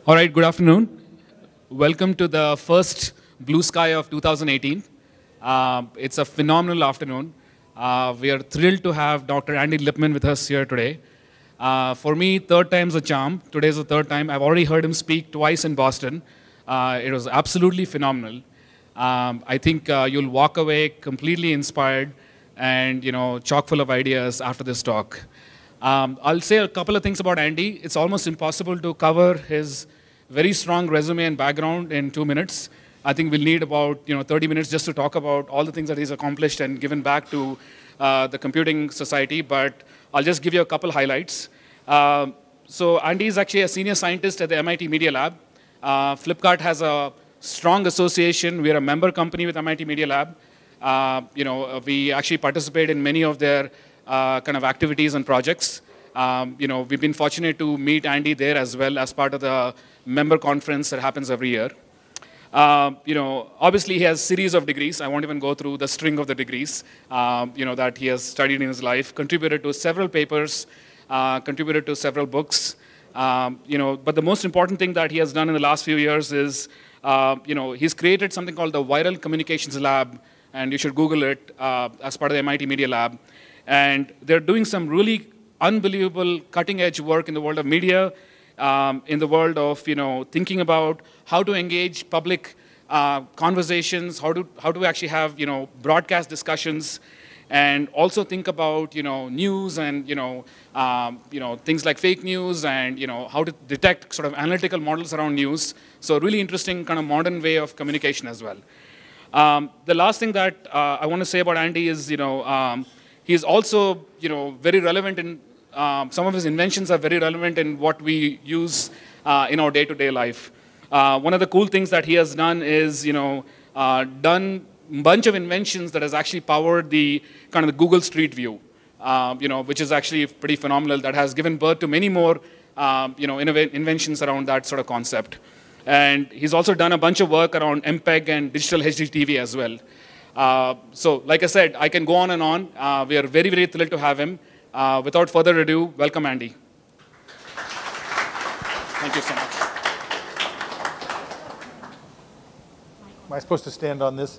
All right, good afternoon. Welcome to the first Blue Sky of 2018. It's a phenomenal afternoon. We are thrilled to have Dr. Andy Lippman with us here today. For me, third time's a charm. Today's the third time. I've already heard him speak twice in Boston. It was absolutely phenomenal. I think you'll walk away completely inspired and chock full of ideas after this talk. I'll say a couple of things about Andy. It's almost impossible to cover his very strong resume and background in 2 minutes. I think we'll need about 30 minutes just to talk about all the things that he's accomplished and given back to the computing society, but I'll just give you a couple highlights. So Andy is actually a senior scientist at the MIT Media Lab. Flipkart has a strong association. We're a member company with MIT Media Lab. We actually participate in many of their kind of activities and projects. We've been fortunate to meet Andy there as well as part of the member conference that happens every year. Obviously he has a series of degrees. I won't even go through the string of the degrees, that he has studied in his life, contributed to several papers, contributed to several books. But the most important thing that he has done in the last few years is, he's created something called the Viral Communications Lab, and you should Google it as part of the MIT Media Lab. And they're doing some really unbelievable cutting-edge work in the world of media, in the world of thinking about how to engage public conversations, how to actually have broadcast discussions, and also think about news and things like fake news and how to detect sort of analytical models around news. So really interesting kind of modern way of communication as well. The last thing that I want to say about Andy is he's also very relevant in some of his inventions are very relevant in what we use in our day-to-day life. One of the cool things that he has done is, done a bunch of inventions that has actually powered the kind of the Google Street View, which is actually pretty phenomenal. That has given birth to many more, inventions around that sort of concept. And he's also done a bunch of work around MPEG and digital HDTV as well. So, like I said, I can go on and on. We are very, very thrilled to have him. Without further ado, welcome, Andy. Thank you so much. Am I supposed to stand on this?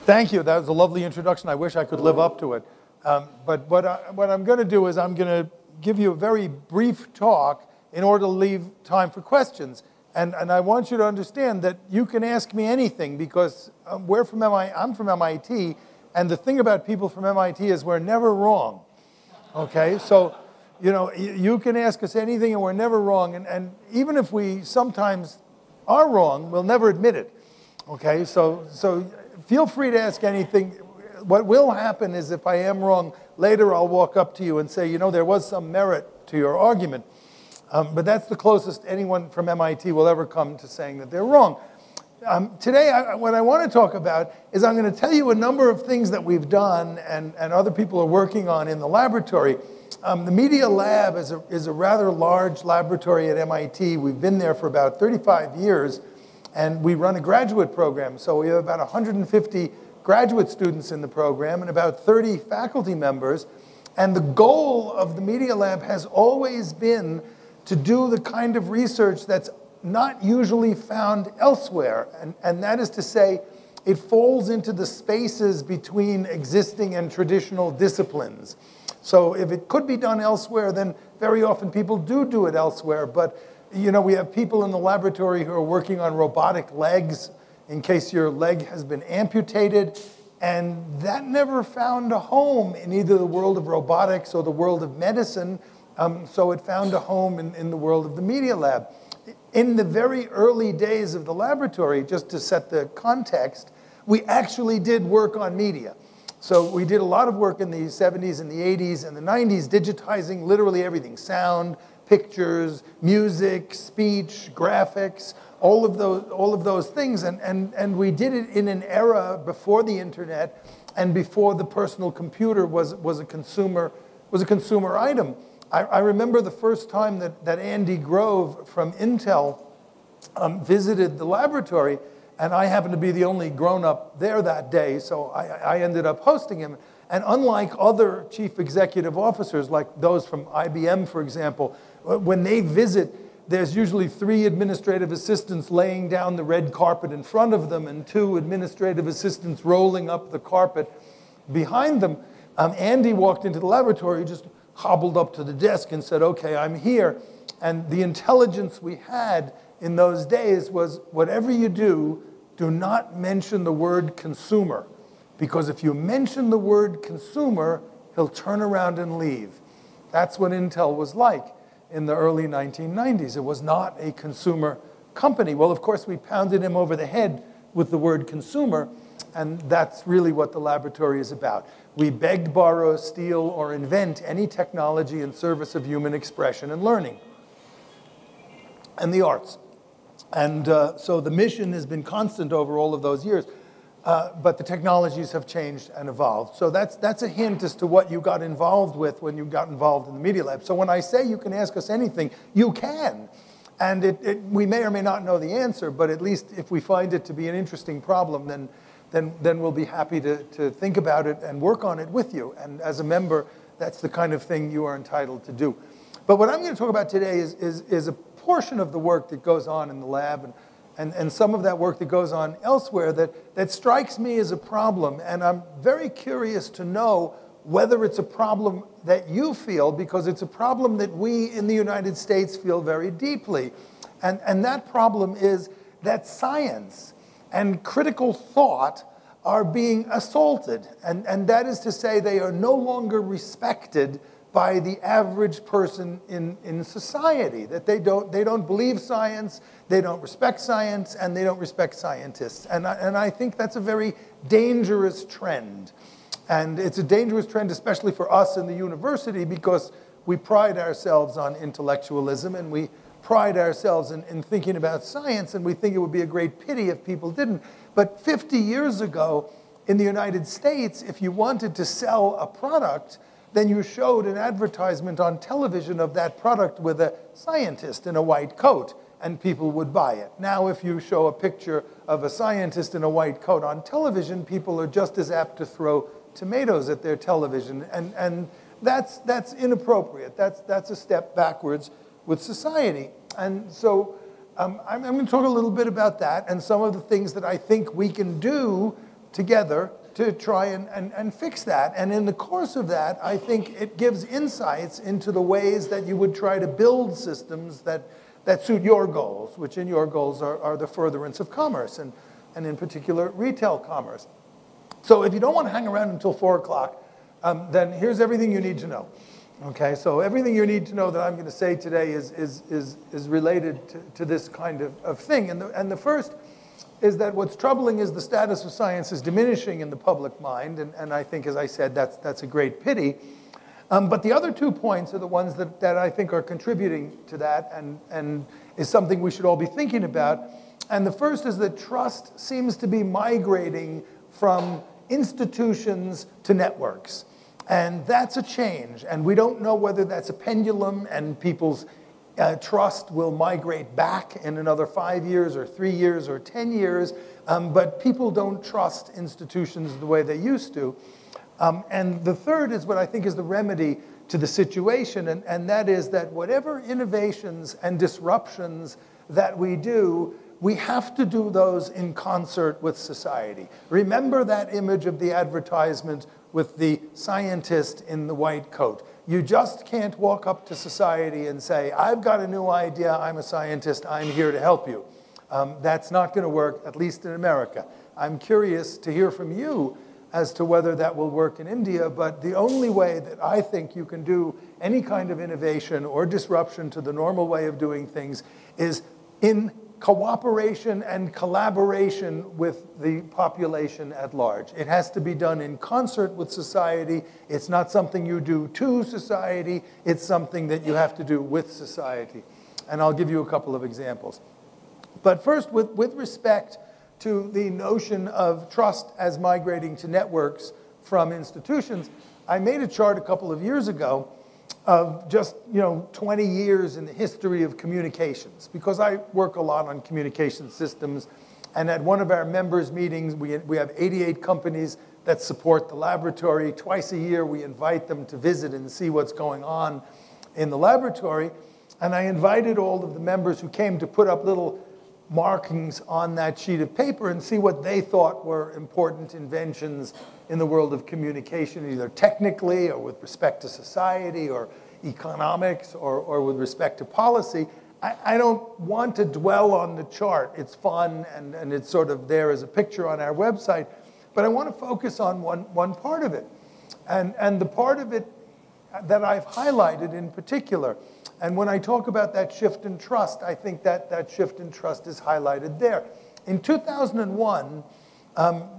Thank you. That was a lovely introduction. I wish I could live up to it. But what I'm going to do is I'm going to give you a very brief talk in order to leave time for questions. And I want you to understand that you can ask me anything because I'm from MIT. And the thing about people from MIT is we're never wrong, okay? So, you can ask us anything and we're never wrong. And even if we sometimes are wrong, we'll never admit it, okay? So feel free to ask anything. What will happen is if I am wrong, later I'll walk up to you and say, there was some merit to your argument. But that's the closest anyone from MIT will ever come to saying that they're wrong. Today, what I want to talk about is I'm going to tell you a number of things that we've done and other people are working on in the laboratory. The Media Lab is a rather large laboratory at MIT. We've been there for about 35 years, and we run a graduate program. So we have about 150 graduate students in the program and about 30 faculty members. And the goal of the Media Lab has always been to do the kind of research that's not usually found elsewhere, and that is to say, it falls into the spaces between existing and traditional disciplines. So if it could be done elsewhere, then very often people do it elsewhere, but we have people in the laboratory who are working on robotic legs in case your leg has been amputated, and that never found a home in either the world of robotics or the world of medicine, so it found a home in the world of the Media Lab. In the very early days of the laboratory, just to set the context, we actually did work on media. So we did a lot of work in the 70s and the 80s and the 90s, digitizing literally everything: sound, pictures, music, speech, graphics, all of those things. And we did it in an era before the internet and before the personal computer was a consumer item. I remember the first time that Andy Grove from Intel visited the laboratory, and I happened to be the only grown-up there that day, so I ended up hosting him. And unlike other chief executive officers, like those from IBM, for example, When they visit, there's usually 3 administrative assistants laying down the red carpet in front of them and 2 administrative assistants rolling up the carpet behind them. Andy walked into the laboratory, just hobbled up to the desk and said, okay, I'm here. And the intelligence we had in those days was, whatever you do, do not mention the word consumer. Because if you mention the word consumer, he'll turn around and leave. That's what Intel was like in the early 1990s. It was not a consumer company. Well, of course, we pounded him over the head with the word consumer, and that's really what the laboratory is about. We beg, borrow, steal, or invent any technology in service of human expression and learning, and the arts. And so the mission has been constant over all of those years, but the technologies have changed and evolved. So that's a hint as to what you got involved with when you got involved in the Media Lab. So when I say you can ask us anything, you can. And we may or may not know the answer, but at least if we find it to be an interesting problem, then we'll be happy to think about it and work on it with you. And as a member, that's the kind of thing you are entitled to do. But what I'm going to talk about today is a portion of the work that goes on in the lab and some of that work that goes on elsewhere that strikes me as a problem. And I'm very curious to know whether it's a problem that you feel, because it's a problem that we in the United States feel very deeply. And that problem is that science and critical thought are being assaulted. And that is to say, they are no longer respected by the average person in society, that they don't believe science, they don't respect science, and they don't respect scientists. And I think that's a very dangerous trend. And it's a dangerous trend, especially for us in the university, because we pride ourselves on intellectualism, and we pride ourselves in thinking about science, and we think it would be a great pity if people didn't. But 50 years ago, in the United States, if you wanted to sell a product, then you showed an advertisement on television of that product with a scientist in a white coat, and people would buy it. Now, if you show a picture of a scientist in a white coat on television, people are just as apt to throw tomatoes at their television, and that's inappropriate. That's a step backwards with society. And so I'm going to talk a little bit about that and some of the things that I think we can do together to try and fix that. And in the course of that, I think it gives insights into the ways that you would try to build systems that suit your goals, which in your goals are the furtherance of commerce, and in particular, retail commerce. So if you don't want to hang around until 4 o'clock, then here's everything you need to know. Okay, so everything you need to know that I'm going to say today is related to this kind of thing. And the first is that what's troubling is the status of science is diminishing in the public mind, and I think, as I said, that's a great pity. But the other 2 points are the ones that I think are contributing to that and is something we should all be thinking about. And the first is that trust seems to be migrating from institutions to networks. And that's a change. And we don't know whether that's a pendulum and people's trust will migrate back in another 5 years or 3 years or 10 years. But people don't trust institutions the way they used to. And the third is what I think is the remedy to the situation. And that is that whatever innovations and disruptions that we do, we have to do those in concert with society. Remember that image of the advertisement with the scientist in the white coat. You just can't walk up to society and say, I've got a new idea, I'm a scientist, I'm here to help you. That's not going to work, at least in America. I'm curious to hear from you as to whether that will work in India, but the only way that I think you can do any kind of innovation or disruption to the normal way of doing things is in cooperation and collaboration with the population at large. It has to be done in concert with society. It's not something you do to society. It's something that you have to do with society. And I'll give you a couple of examples. But first, with respect to the notion of trust as migrating to networks from institutions, I made a chart a couple of years ago of just 20 years in the history of communications, because I work a lot on communication systems. And at one of our members' meetings, we have 88 companies that support the laboratory. Twice a year, we invite them to visit and see what's going on in the laboratory. And I invited all of the members who came to put up little markings on that sheet of paper and see what they thought were important inventions in the world of communication, either technically or with respect to society or economics or with respect to policy. I don't want to dwell on the chart. It's fun and it's sort of there as a picture on our website. But I want to focus on one part of it. And the part of it that I've highlighted in particular. And when I talk about that shift in trust, I think that shift in trust is highlighted there. In 2001,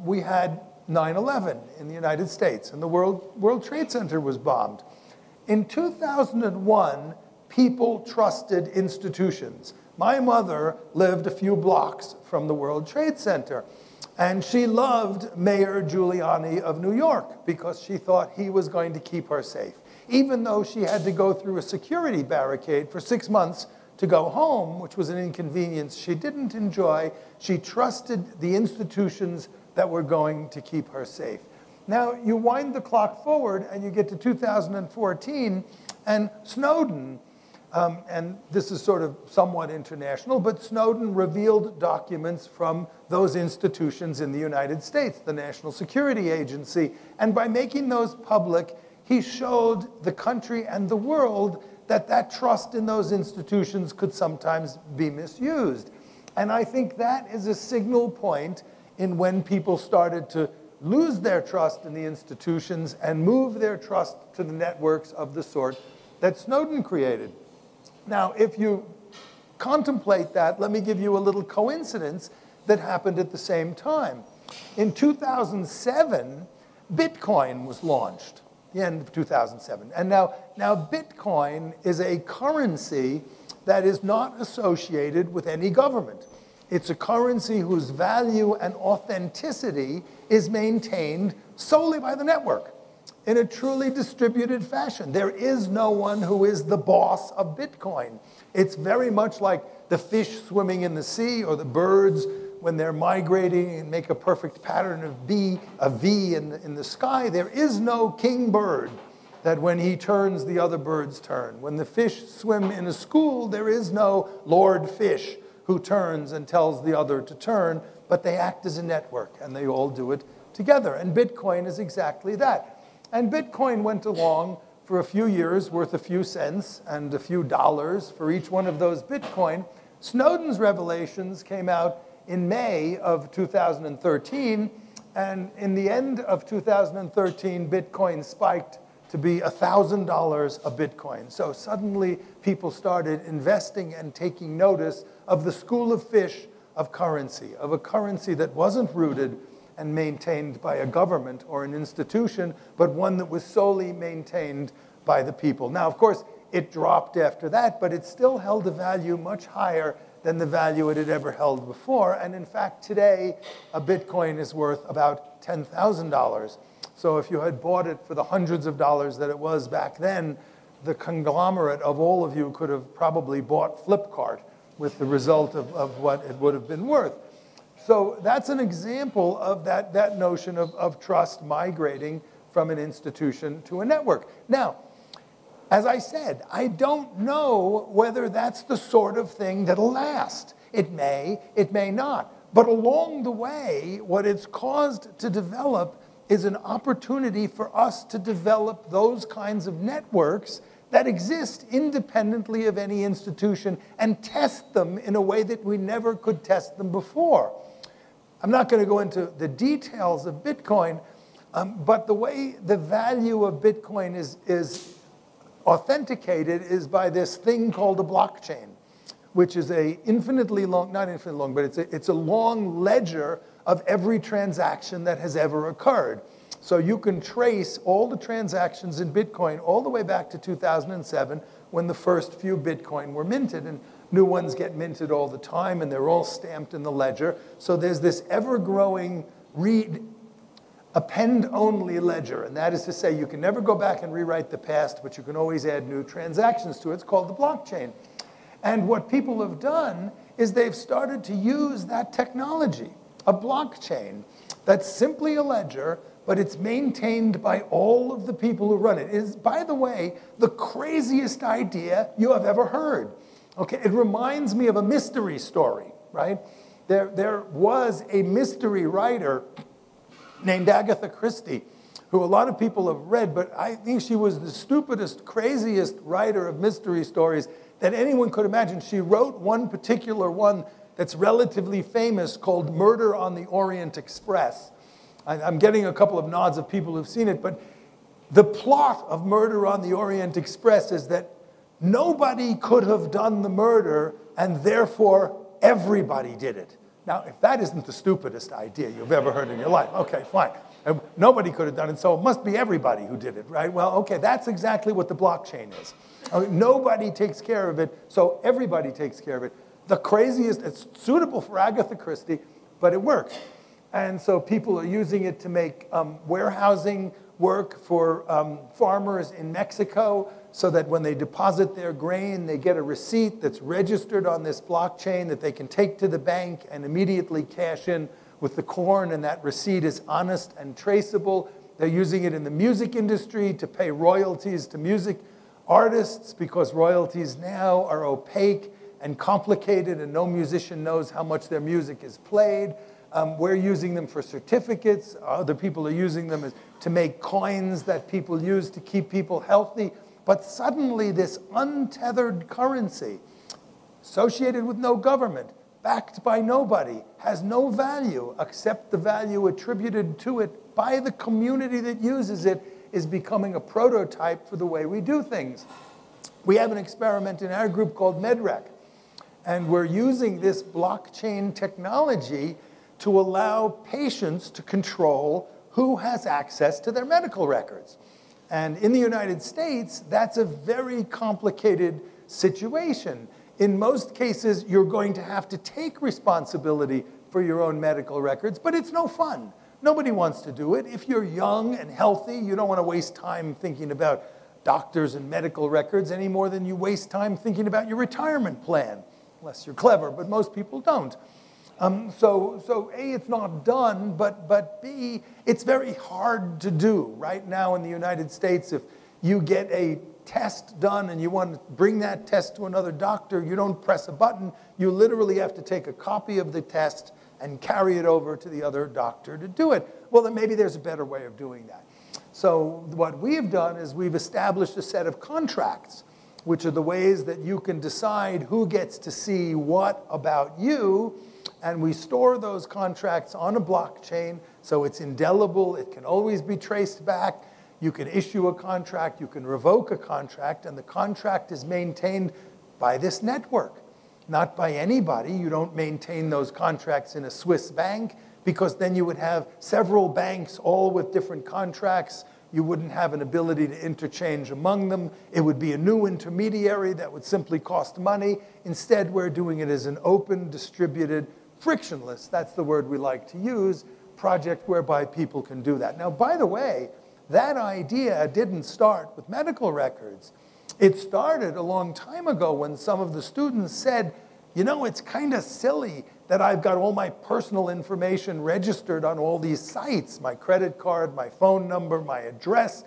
we had 9/11 in the United States, and the World Trade Center was bombed. In 2001, people trusted institutions. My mother lived a few blocks from the World Trade Center, and she loved Mayor Giuliani of New York because she thought he was going to keep her safe. Even though she had to go through a security barricade for 6 months to go home, which was an inconvenience she didn't enjoy, she trusted the institutions that were going to keep her safe. Now, you wind the clock forward and you get to 2014, and Snowden, and this is sort of somewhat international, but Snowden revealed documents from those institutions in the United States, the National Security Agency, and by making those public, he showed the country and the world that trust in those institutions could sometimes be misused. And I think that is a signal point in when people started to lose their trust in the institutions and move their trust to the networks of the sort that Snowden created. Now, if you contemplate that, let me give you a little coincidence that happened at the same time. In 2007, Bitcoin was launched, the end of 2007. And now Bitcoin is a currency that is not associated with any government. It's a currency whose value and authenticity is maintained solely by the network in a truly distributed fashion. There is no one who is the boss of Bitcoin. It's very much like the fish swimming in the sea or the birds when they're migrating and make a perfect pattern of a V in the sky. There is no king bird that when he turns, the other birds turn. When the fish swim in a school, there is no Lord Fish who turns and tells the other to turn, but they act as a network, and they all do it together. And Bitcoin is exactly that. And Bitcoin went along for a few years, worth a few cents and a few dollars for each one of those Bitcoin. Snowden's revelations came out in May of 2013, and in the end of 2013, Bitcoin spiked to be $1,000 a Bitcoin. So suddenly, people started investing and taking notice of the school of fish of currency, of a currency that wasn't rooted and maintained by a government or an institution, but one that was solely maintained by the people. Now, of course, it dropped after that, but it still held a value much higher than the value it had ever held before. And in fact, today, a Bitcoin is worth about $10,000. So if you had bought it for the hundreds of dollars that it was back then, the conglomerate of all of you could have probably bought Flipkart with the result of what it would have been worth. So that's an example of that notion of trust migrating from an institution to a network. Now, as I said, I don't know whether that's the sort of thing that'll last. It may not. But along the way, what it's caused to develop is an opportunity for us to develop those kinds of networks that exist independently of any institution and test them in a way that we never could test them before. I'm not going to go into the details of Bitcoin, but the way the value of Bitcoin is authenticated is by this thing called a blockchain, which is a infinitely long, not infinitely long, but it's a long ledger of every transaction that has ever occurred. So you can trace all the transactions in Bitcoin all the way back to 2007 when the first few Bitcoin were minted. And new ones get minted all the time, and they're all stamped in the ledger. So there's this ever-growing append-only ledger. And that is to say, you can never go back and rewrite the past, but you can always add new transactions to it. It's called the blockchain. And what people have done is they've started to use that technology, a blockchain, That's simply a ledger, but it's maintained by all of the people who run it. It is, by the way, the craziest idea you have ever heard. Okay, it reminds me of a mystery story, right? There was a mystery writer named Agatha Christie, who a lot of people have read, but I think she was the stupidest, craziest writer of mystery stories that anyone could imagine. She wrote one particular one that's relatively famous called Murder on the Orient Express. I'm getting a couple of nods of people who've seen it, but the plot of Murder on the Orient Express is that nobody could have done the murder, and therefore everybody did it. Now, if that isn't the stupidest idea you've ever heard in your life, okay, fine. Nobody could have done it, so it must be everybody who did it, right? Well, okay, that's exactly what the blockchain is. Nobody takes care of it, so everybody takes care of it. The craziest, it's suitable for Agatha Christie, but it works. And so people are using it to make warehousing work for farmers in Mexico, so that when they deposit their grain, they get a receipt that's registered on this blockchain that they can take to the bank and immediately cash in with the corn, and that receipt is honest and traceable. They're using it in the music industry to pay royalties to music artists, because royalties now are opaque and complicated, and no musician knows how much their music is played. We're using them for certificates. Other people are using them to make coins that people use to keep people healthy. But suddenly this untethered currency, associated with no government, backed by nobody, has no value except the value attributed to it by the community that uses it, is becoming a prototype for the way we do things. We have an experiment in our group called MedRec, and we're using this blockchain technology to allow patients to control who has access to their medical records. And in the United States, that's a very complicated situation. In most cases, you're going to have to take responsibility for your own medical records, but it's no fun. Nobody wants to do it. If you're young and healthy, you don't want to waste time thinking about doctors and medical records any more than you waste time thinking about your retirement plan, unless you're clever, but most people don't. So A, it's not done, but B, it's very hard to do. Right now in the United States, if you get a test done and you want to bring that test to another doctor, you don't press a button. You literally have to take a copy of the test and carry it over to the other doctor to do it. Well, then maybe there's a better way of doing that. So what we have done is we've established a set of contracts, which are the ways that you can decide who gets to see what about you. And we store those contracts on a blockchain, so it's indelible. It can always be traced back. You can issue a contract. You can revoke a contract. And the contract is maintained by this network, not by anybody. You don't maintain those contracts in a Swiss bank, because then you would have several banks all with different contracts. You wouldn't have an ability to interchange among them. It would be a new intermediary that would simply cost money. Instead, we're doing it as an open, distributed, frictionless, that's the word we like to use, project whereby people can do that. Now, by the way, that idea didn't start with medical records. It started a long time ago when some of the students said, you know, it's kind of silly that I've got all my personal information registered on all these sites, my credit card, my phone number, my address.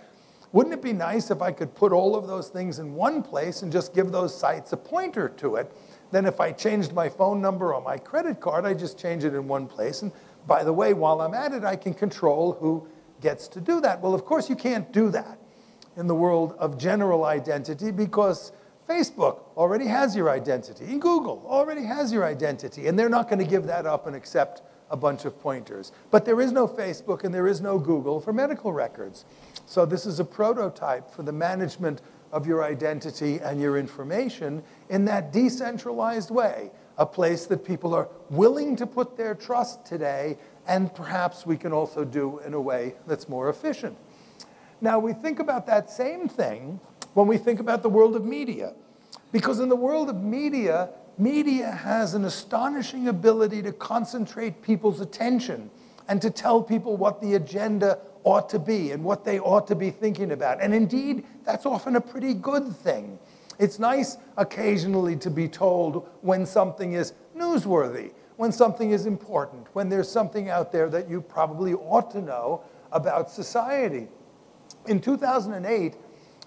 Wouldn't it be nice if I could put all of those things in one place and just give those sites a pointer to it? Then if I changed my phone number or my credit card, I just change it in one place. And by the way, while I'm at it, I can control who gets to do that. Well, of course, you can't do that in the world of general identity, because Facebook already has your identity, and Google already has your identity, and they're not going to give that up and accept a bunch of pointers. But there is no Facebook and there is no Google for medical records. So this is a prototype for the management of your identity and your information in that decentralized way, a place that people are willing to put their trust today, and perhaps we can also do in a way that's more efficient. Now, we think about that same thing when we think about the world of media, because in the world of media, media has an astonishing ability to concentrate people's attention and to tell people what the agenda ought to be and what they ought to be thinking about. And indeed, that's often a pretty good thing. It's nice occasionally to be told when something is newsworthy, when something is important, when there's something out there that you probably ought to know about society. In 2008,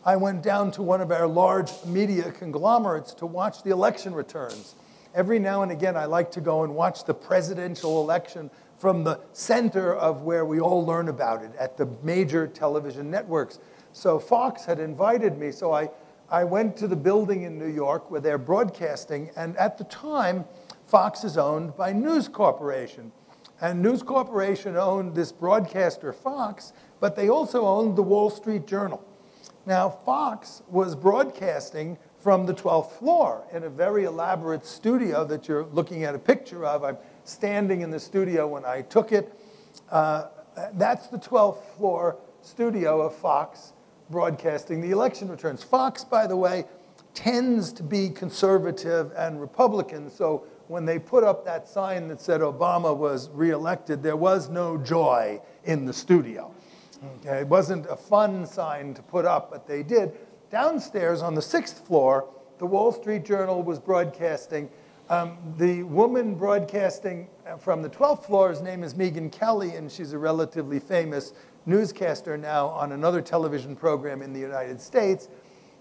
I went down to one of our large media conglomerates to watch the election returns. Every now and again, I like to go and watch the presidential election from the center of where we all learn about it, at the major television networks. So Fox had invited me, so I went to the building in New York where they're broadcasting, and at the time, Fox is owned by News Corporation. And News Corporation owned this broadcaster, Fox, but they also owned the Wall Street Journal. Now, Fox was broadcasting from the 12th floor in a very elaborate studio that you're looking at a picture of. I'm standing in the studio when I took it. That's the 12th floor studio of Fox broadcasting the election returns. Fox, by the way, tends to be conservative and Republican, so when they put up that sign that said Obama was reelected, there was no joy in the studio. Okay, it wasn't a fun sign to put up, but they did. Downstairs on the 6th floor, the Wall Street Journal was broadcasting. The woman broadcasting from the 12th floor, his name is Megyn Kelly, and she's a relatively famous newscaster now on another television program in the United States.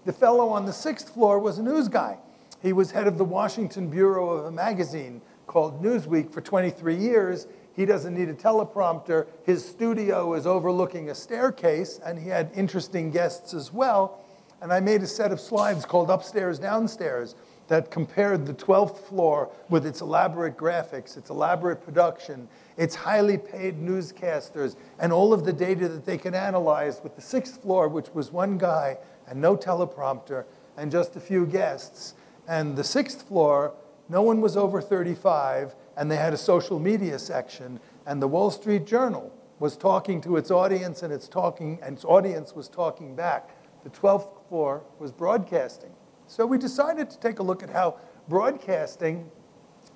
The fellow on the 6th floor was a news guy. He was head of the Washington bureau of a magazine called Newsweek for 23 years. He doesn't need a teleprompter. His studio is overlooking a staircase, and he had interesting guests as well. And I made a set of slides called Upstairs, Downstairs that compared the 12th floor with its elaborate graphics, its elaborate production, its highly paid newscasters, and all of the data that they can analyze with the 6th floor, which was one guy and no teleprompter and just a few guests. And the 6th floor, no one was over 35, and they had a social media section, and the Wall Street Journal was talking to its audience, and its audience was talking back. The 12th floor was broadcasting. So we decided to take a look at how broadcasting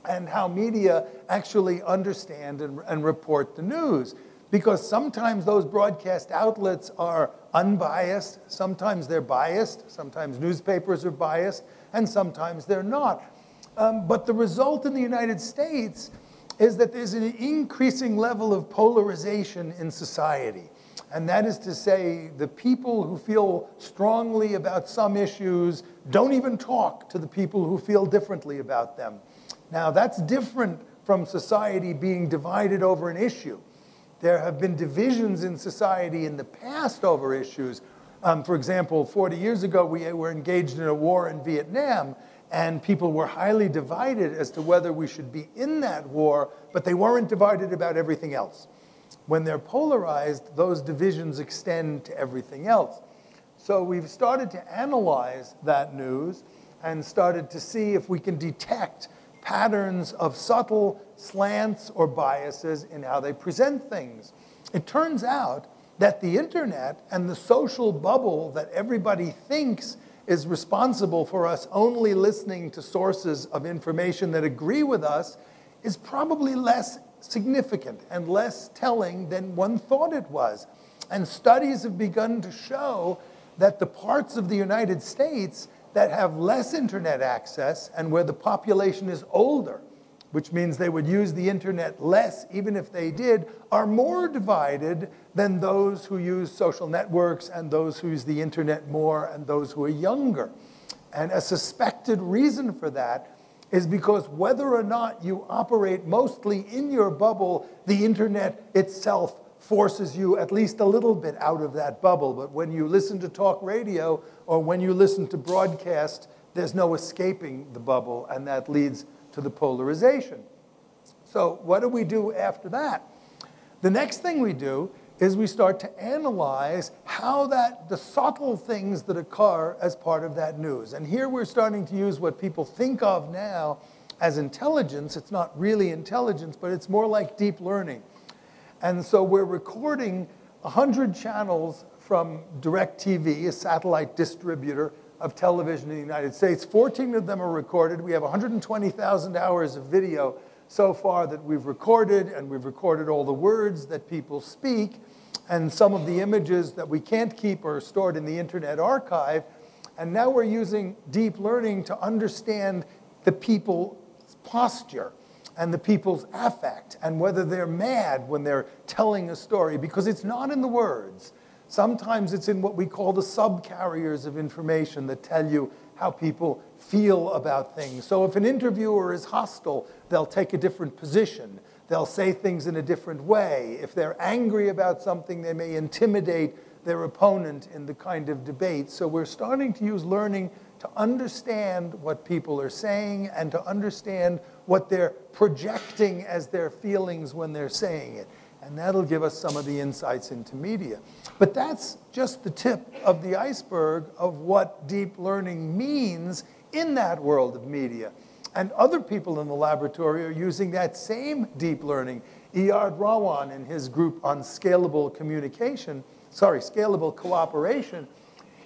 and how media actually understand and report the news. Because sometimes those broadcast outlets are unbiased, sometimes they're biased, sometimes newspapers are biased, and sometimes they're not. But the result in the United States is that there's an increasing level of polarization in society. And that is to say, the people who feel strongly about some issues don't even talk to the people who feel differently about them. Now, that's different from society being divided over an issue. There have been divisions in society in the past over issues. For example, 40 years ago, we were engaged in a war in Vietnam, and people were highly divided as to whether we should be in that war, but they weren't divided about everything else. When they're polarized, those divisions extend to everything else. So we've started to analyze that news and started to see if we can detect patterns of subtle slants or biases in how they present things. It turns out that the internet and the social bubble that everybody thinks is responsible for us only listening to sources of information that agree with us is probably less significant and less telling than one thought it was. And studies have begun to show that the parts of the United States that have less internet access and where the population is older, which means they would use the internet less even if they did, are more divided than those who use social networks and those who use the internet more and those who are younger. And a suspected reason for that is because whether or not you operate mostly in your bubble, the internet itself forces you at least a little bit out of that bubble. But when you listen to talk radio or when you listen to broadcast, there's no escaping the bubble, and that leads to the polarization. So what do we do after that? The next thing we do is we start to analyze how the subtle things that occur as part of that news. And here we're starting to use what people think of now as intelligence. It's not really intelligence, but it's more like deep learning. And so we're recording 100 channels from DirecTV, a satellite distributor of television in the United States. 14 of them are recorded. We have 120,000 hours of video so far that we've recorded, and we've recorded all the words that people speak, and some of the images that we can't keep are stored in the Internet Archive. And now we're using deep learning to understand the people's posture. and the people's affect, and whether they're mad when they're telling a story, because it's not in the words. Sometimes it's in what we call the subcarriers of information that tell you how people feel about things. So if an interviewer is hostile, they'll take a different position. They'll say things in a different way. If they're angry about something, they may intimidate their opponent in the kind of debate. So we're starting to use learning to understand what people are saying and to understand what they're projecting as their feelings when they're saying it. And that'll give us some of the insights into media. But that's just the tip of the iceberg of what deep learning means in that world of media. And other people in the laboratory are using that same deep learning. Iyad Rawan and his group on scalable cooperation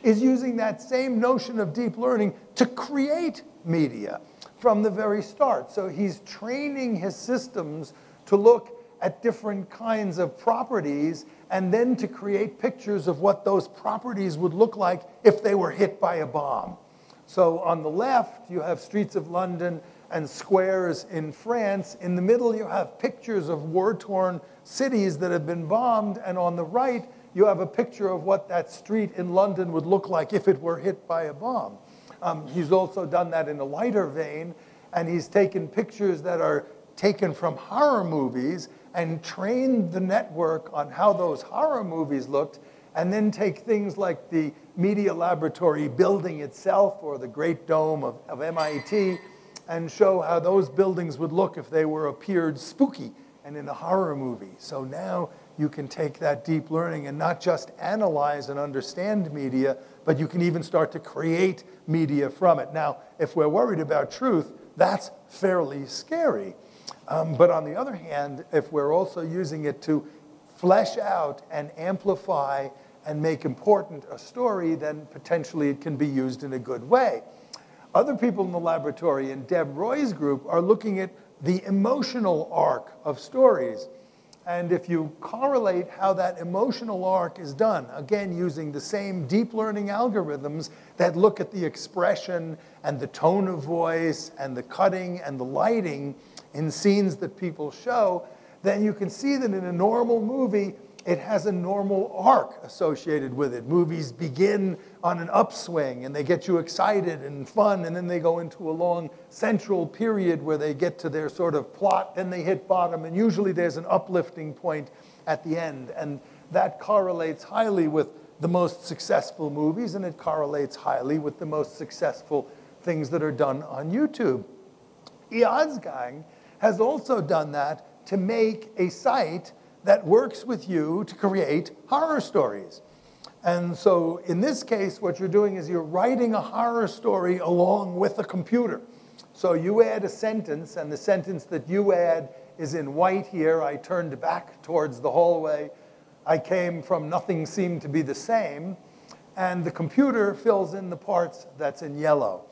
is using that same notion of deep learning to create media from the very start. So he's training his systems to look at different kinds of properties and then to create pictures of what those properties would look like if they were hit by a bomb. So on the left, you have streets of London and squares in France. In the middle, you have pictures of war-torn cities that have been bombed. And on the right, you have a picture of what that street in London would look like if it were hit by a bomb. He's also done that in a lighter vein. And he's taken pictures that are taken from horror movies and trained the network on how those horror movies looked, and then take things like the Media Laboratory building itself or the Great Dome of MIT and show how those buildings would look if they appeared spooky and in a horror movie. So now you can take that deep learning and not just analyze and understand media, but you can even start to create media from it. Now, if we're worried about truth, that's fairly scary. But on the other hand, if we're also using it to flesh out and amplify and make important a story, then potentially it can be used in a good way. Other people in the laboratory, in Deb Roy's group, are looking at the emotional arc of stories. And if you correlate how that emotional arc is done, again, using the same deep learning algorithms that look at the expression and the tone of voice and the cutting and the lighting in scenes that people show, then you can see that in a normal movie, it has a normal arc associated with it. Movies begin on an upswing, and they get you excited and fun, and then they go into a long central period where they get to their sort of plot, then they hit bottom, and usually there's an uplifting point at the end. And that correlates highly with the most successful movies, and it correlates highly with the most successful things that are done on YouTube. Iyad's gang has also done that to make a site that works with you to create horror stories. And so in this case, what you're doing is you're writing a horror story along with a computer. So you add a sentence, and the sentence that you add is in white here. I turned back towards the hallway. I came from nothing seemed to be the same. And the computer fills in the parts that's in yellow.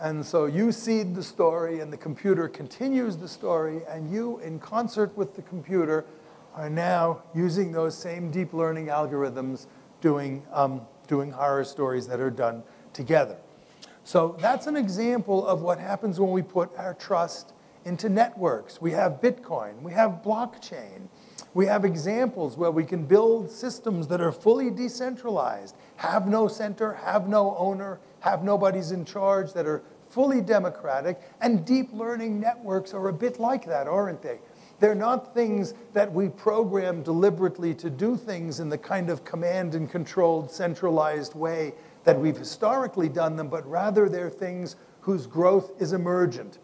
And so you seed the story, and the computer continues the story, and you, in concert with the computer, are now using those same deep learning algorithms doing horror stories that are done together. So that's an example of what happens when we put our trust into networks. We have Bitcoin. We have blockchain. We have examples where we can build systems that are fully decentralized, have no center, have no owner, have nobody's in charge, that are fully democratic. And deep learning networks are a bit like that, aren't they? They're not things that we program deliberately to do things in the kind of command and controlled, centralized way that we've historically done them, but rather they're things whose growth is emergent,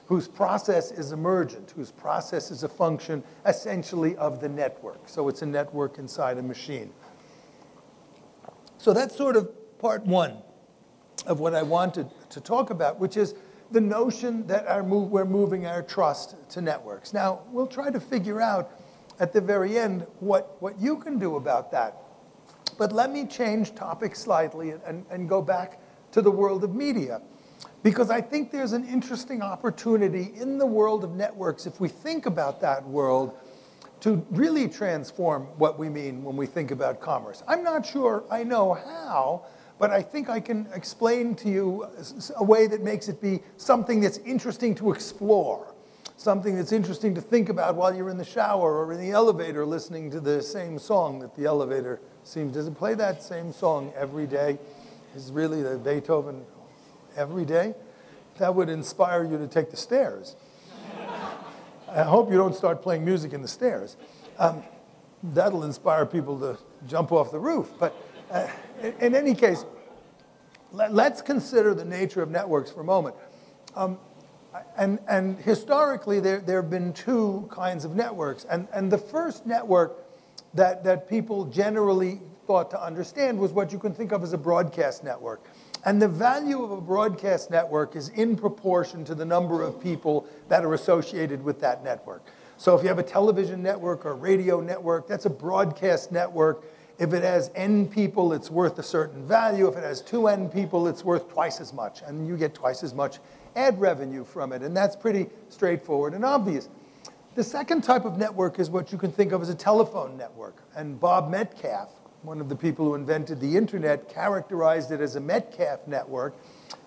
whose process is emergent, whose process is a function essentially of the network. So it's a network inside a machine. So that's sort of part one of what I wanted to talk about, which is the notion that we're moving our trust to networks. Now, we'll try to figure out at the very end what you can do about that. But let me change topic slightly and go back to the world of media. Because I think there's an interesting opportunity in the world of networks, if we think about that world, to really transform what we mean when we think about commerce. I'm not sure I know how, but I think I can explain to you a way that makes it be something that's interesting to explore. something that's interesting to think about while you're in the shower or in the elevator listening to the same song that the elevator seems to play that same song every day. Is really the Beethoven every day? That would inspire you to take the stairs. I hope you don't start playing music in the stairs. That'll inspire people to jump off the roof. But in any case, let's consider the nature of networks for a moment. And historically, there have been two kinds of networks. And the first network that people generally thought to understand was what you can think of as a broadcast network. And the value of a broadcast network is in proportion to the number of people that are associated with that network. So if you have a television network or a radio network, that's a broadcast network. If it has N people, it's worth a certain value. If it has 2 N people, it's worth twice as much. And you get twice as much ad revenue from it. And that's pretty straightforward and obvious. The second type of network is what you can think of as a telephone network. And Bob Metcalfe, one of the people who invented the internet, characterized it as a Metcalfe network.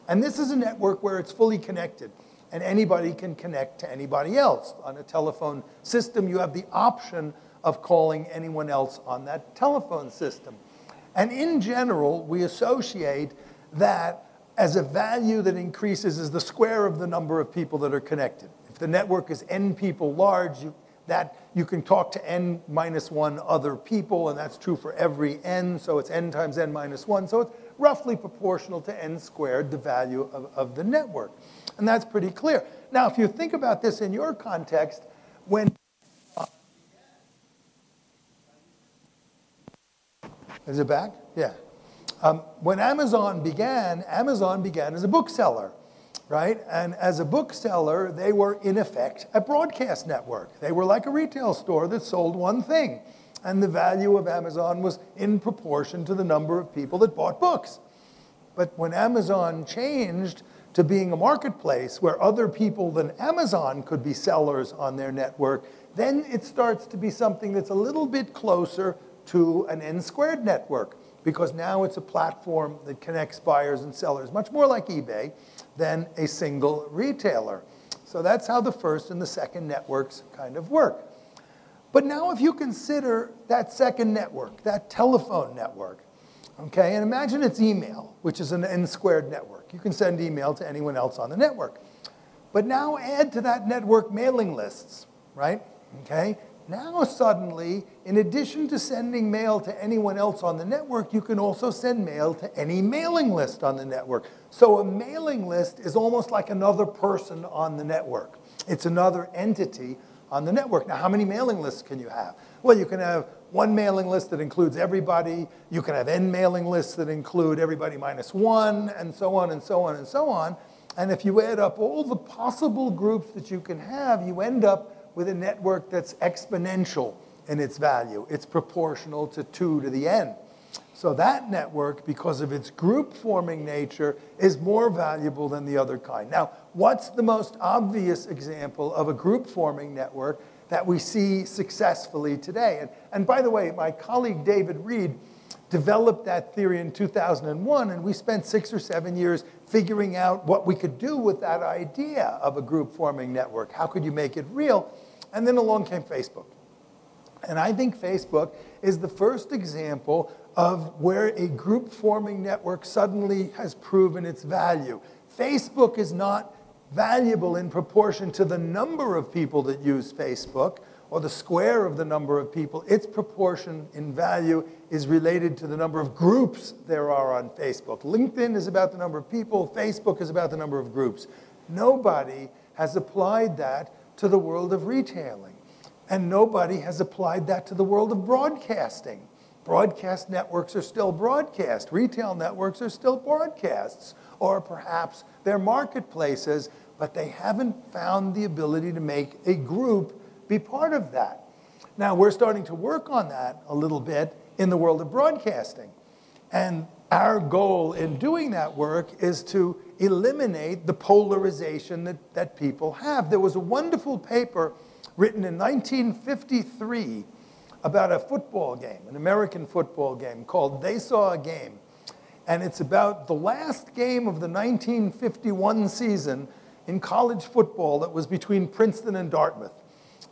And this is a network where it's fully connected. And anybody can connect to anybody else. On a telephone system, you have the option of calling anyone else on that telephone system. And in general, we associate that as a value that increases as the square of the number of people that are connected. If the network is N people large, you can talk to N minus 1 other people, and that's true for every N, so it's N times N minus 1. So it's roughly proportional to N squared, the value of the network. And that's pretty clear. Now, if you think about this in your context, when is it back? Yeah. When Amazon began as a bookseller, right? And as a bookseller, they were, in effect, a broadcast network. They were like a retail store that sold one thing. And the value of Amazon was in proportion to the number of people that bought books. But when Amazon changed to being a marketplace where other people than Amazon could be sellers on their network, then it starts to be something that's a little bit closer to an N squared network, because now it's a platform that connects buyers and sellers, much more like eBay than a single retailer. So that's how the first and the second networks kind of work. But now if you consider that second network, that telephone network, okay, and imagine it's email, which is an N squared network. You can send email to anyone else on the network. But now add to that network mailing lists, right? Okay? Now suddenly, in addition to sending mail to anyone else on the network, you can also send mail to any mailing list on the network. So a mailing list is almost like another person on the network. It's another entity on the network. Now, how many mailing lists can you have? Well, you can have one mailing list that includes everybody. You can have N mailing lists that include everybody minus 1, and so on and so on and so on. And if you add up all the possible groups that you can have, you end up with a network that's exponential in its value. It's proportional to 2 to the N. So that network, because of its group-forming nature, is more valuable than the other kind. Now, what's the most obvious example of a group-forming network that we see successfully today? And by the way, my colleague David Reed developed that theory in 2001, and we spent 6 or 7 years figuring out what we could do with that idea of a group-forming network. How could you make it real? And then along came Facebook. And I think Facebook is the first example of where a group-forming network suddenly has proven its value. Facebook is not valuable in proportion to the number of people that use Facebook, or the square of the number of people. Its proportion in value is related to the number of groups there are on Facebook. LinkedIn is about the number of people. Facebook is about the number of groups. Nobody has applied that to the world of retailing. And nobody has applied that to the world of broadcasting. Broadcast networks are still broadcast. Retail networks are still broadcasts. Or perhaps they're marketplaces, but they haven't found the ability to make a group be part of that. Now, we're starting to work on that a little bit in the world of broadcasting. And our goal in doing that work is to eliminate the polarization that people have. There was a wonderful paper written in 1953 about a football game, an American football game, called They Saw a Game. And it's about the last game of the 1951 season in college football that was between Princeton and Dartmouth.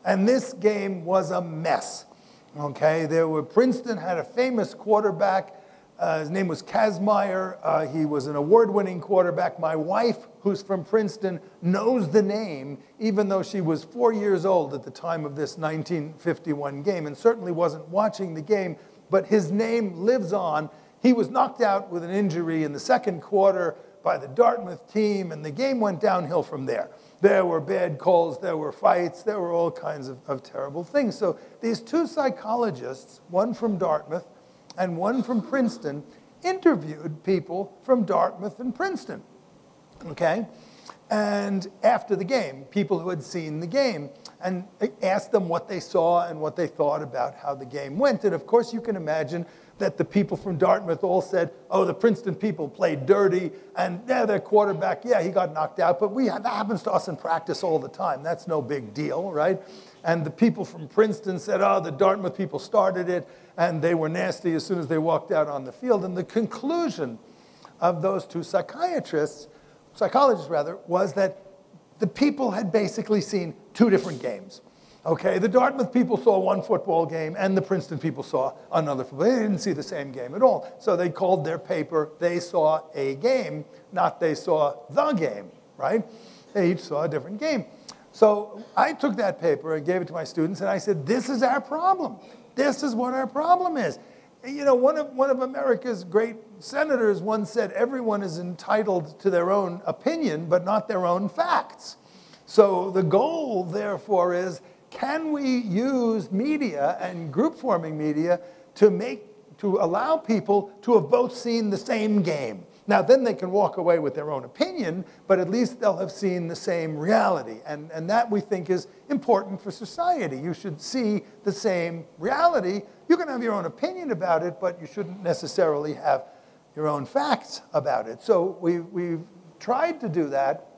And this game was a mess. Okay, Princeton had a famous quarterback. His name was Kazmaier. He was an award-winning quarterback. My wife, who's from Princeton, knows the name, even though she was 4 years old at the time of this 1951 game, and certainly wasn't watching the game, but his name lives on. He was knocked out with an injury in the second quarter by the Dartmouth team, and the game went downhill from there. There were bad calls, there were fights, there were all kinds of terrible things. So these two psychologists, one from Dartmouth and one from Princeton, interviewed people from Dartmouth and Princeton, okay? And after the game, people who had seen the game, and asked them what they saw and what they thought about how the game went. And of course, you can imagine that the people from Dartmouth all said, oh, the Princeton people played dirty, and yeah, their quarterback, yeah, he got knocked out, but that happens to us in practice all the time. That's no big deal, right? And the people from Princeton said, oh, the Dartmouth people started it, and they were nasty as soon as they walked out on the field. And the conclusion of those two psychologists, was that the people had basically seen two different games. Okay, the Dartmouth people saw one football game, and the Princeton people saw another football. They didn't see the same game at all. So they called their paper, they saw a game, not they saw the game, right? They each saw a different game. So I took that paper and gave it to my students, and I said, this is our problem. This is what our problem is. You know, one of America's great senators once said, everyone is entitled to their own opinion, but not their own facts. So the goal, therefore, is, can we use media and group-forming media to allow people to have both seen the same game? Now, then they can walk away with their own opinion, but at least they'll have seen the same reality. And that, we think, is important for society. You should see the same reality. You can have your own opinion about it, but you shouldn't necessarily have your own facts about it. So we've tried to do that.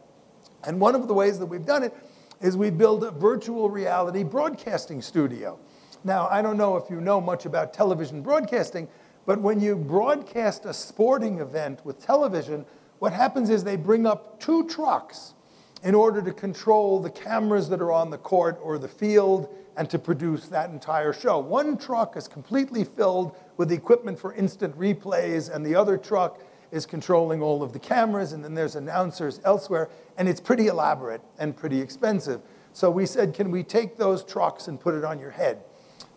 And one of the ways that we've done it is we build a virtual reality broadcasting studio. Now, I don't know if you know much about television broadcasting, but when you broadcast a sporting event with television, what happens is they bring up two trucks in order to control the cameras that are on the court or the field and to produce that entire show. One truck is completely filled with equipment for instant replays, and the other truck is controlling all of the cameras, and then there's announcers elsewhere, and it's pretty elaborate and pretty expensive. So we said, can we take those trucks and put it on your head?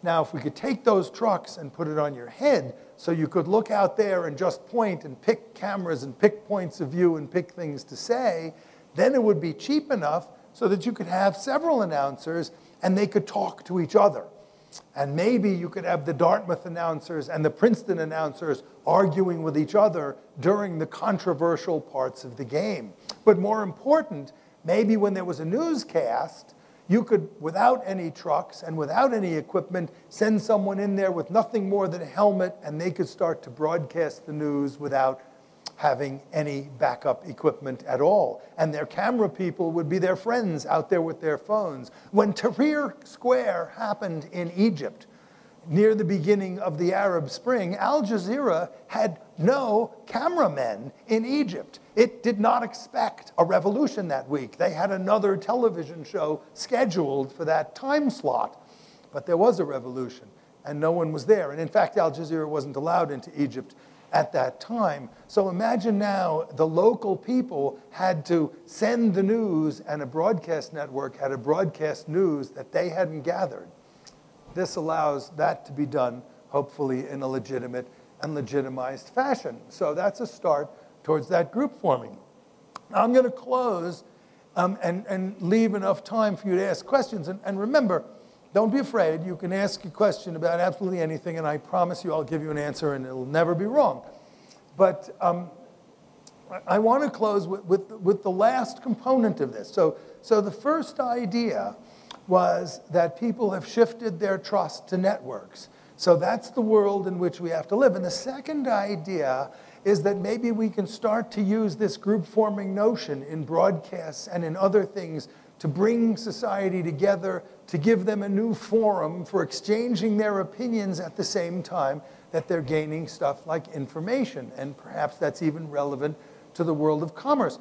Now, if we could take those trucks and put it on your head, so you could look out there and just point and pick cameras and pick points of view and pick things to say, then it would be cheap enough so that you could have several announcers and they could talk to each other. And maybe you could have the Dartmouth announcers and the Princeton announcers arguing with each other during the controversial parts of the game. But more important, maybe when there was a newscast, you could, without any trucks and without any equipment, send someone in there with nothing more than a helmet, and they could start to broadcast the news without having any backup equipment at all. And their camera people would be their friends out there with their phones. When Tahrir Square happened in Egypt, near the beginning of the Arab Spring, Al Jazeera had no cameramen in Egypt. It did not expect a revolution that week. They had another television show scheduled for that time slot. But there was a revolution, and no one was there. And in fact, Al Jazeera wasn't allowed into Egypt at that time. So imagine now the local people had to send the news, and a broadcast network had to broadcast news that they hadn't gathered. This allows that to be done, hopefully, in a legitimate and legitimized fashion. So that's a start towards that group forming. Now I'm going to close and leave enough time for you to ask questions. And remember, don't be afraid. You can ask a question about absolutely anything, and I promise you I'll give you an answer, and it'll never be wrong. But I want to close with the last component of this. So the first idea was that people have shifted their trust to networks. So that's the world in which we have to live. And the second idea is that maybe we can start to use this group-forming notion in broadcasts and in other things to bring society together, to give them a new forum for exchanging their opinions at the same time that they're gaining stuff like information. And perhaps that's even relevant to the world of commerce.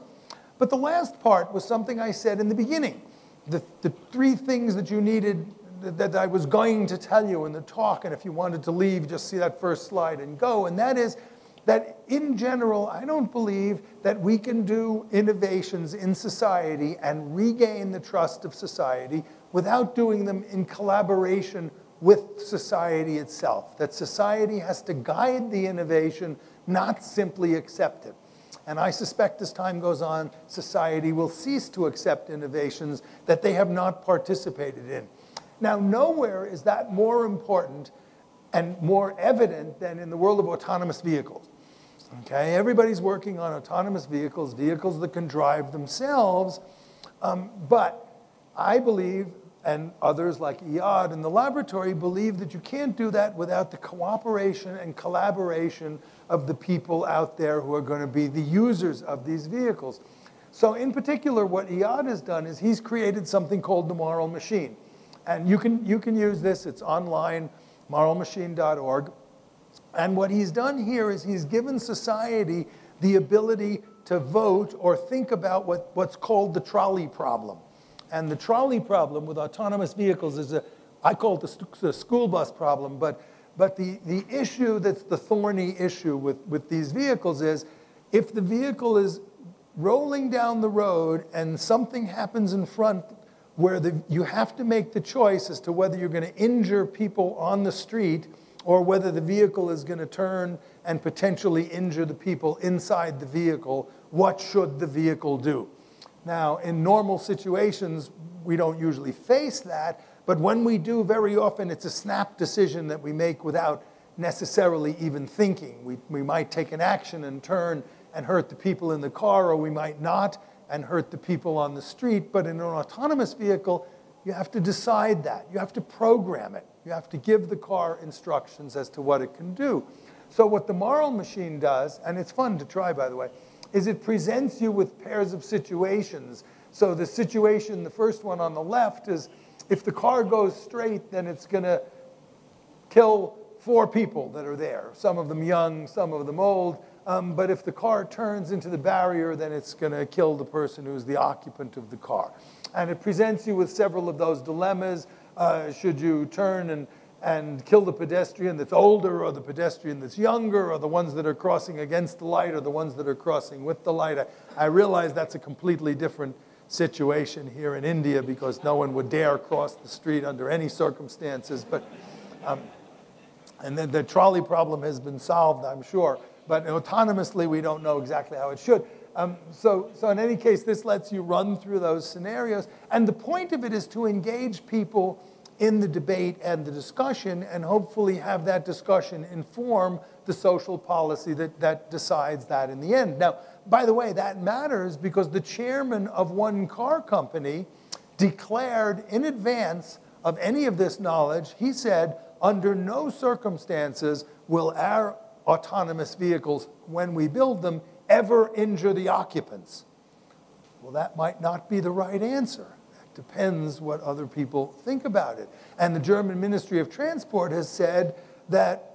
But the last part was something I said in the beginning. The three things that you needed, that I was going to tell you in the talk, and if you wanted to leave, just see that first slide and go, and that is that in general, I don't believe that we can do innovations in society and regain the trust of society without doing them in collaboration with society itself. That society has to guide the innovation, not simply accept it. And I suspect as time goes on, society will cease to accept innovations that they have not participated in. Now, nowhere is that more important and more evident than in the world of autonomous vehicles. Okay, everybody's working on autonomous vehicles, vehicles that can drive themselves, but I believe, and others like Iyad in the laboratory believe, that you can't do that without the cooperation and collaboration of the people out there who are going to be the users of these vehicles. So in particular, what Iyad has done is he's created something called the moral machine. And you can use this, it's online, moralmachine.org. And what he's done here is he's given society the ability to vote or think about what's called the trolley problem. And the trolley problem with autonomous vehicles is I call it the school bus problem, but the issue that's the thorny issue with these vehicles is if the vehicle is rolling down the road and something happens in front where you have to make the choice as to whether you're going to injure people on the street or whether the vehicle is going to turn and potentially injure the people inside the vehicle, what should the vehicle do? Now, in normal situations, we don't usually face that, but when we do, very often it's a snap decision that we make without necessarily even thinking. We might take an action and turn and hurt the people in the car, or we might not and hurt the people on the street. But in an autonomous vehicle, you have to decide that. You have to program it. You have to give the car instructions as to what it can do. So what the moral machine does, and it's fun to try, by the way, is it presents you with pairs of situations. So the situation, the first one on the left, is if the car goes straight, then it's going to kill 4 people that are there, some of them young, some of them old. But if the car turns into the barrier, then it's going to kill the person who's the occupant of the car. And it presents you with several of those dilemmas. Should you turn and kill the pedestrian that's older, or the pedestrian that's younger, or the ones that are crossing against the light, or the ones that are crossing with the light? I realize that's a completely different situation here in India because no one would dare cross the street under any circumstances. But, and then the trolley problem has been solved, I'm sure. But autonomously, we don't know exactly how it should. So in any case, this lets you run through those scenarios. And the point of it is to engage people in the debate and the discussion, and hopefully have that discussion inform the social policy that decides that in the end. Now, by the way, that matters because the chairman of one car company declared in advance of any of this knowledge, he said, under no circumstances will our autonomous vehicles, when we build them, ever injure the occupants. Well, that might not be the right answer. It depends what other people think about it. And the German Ministry of Transport has said that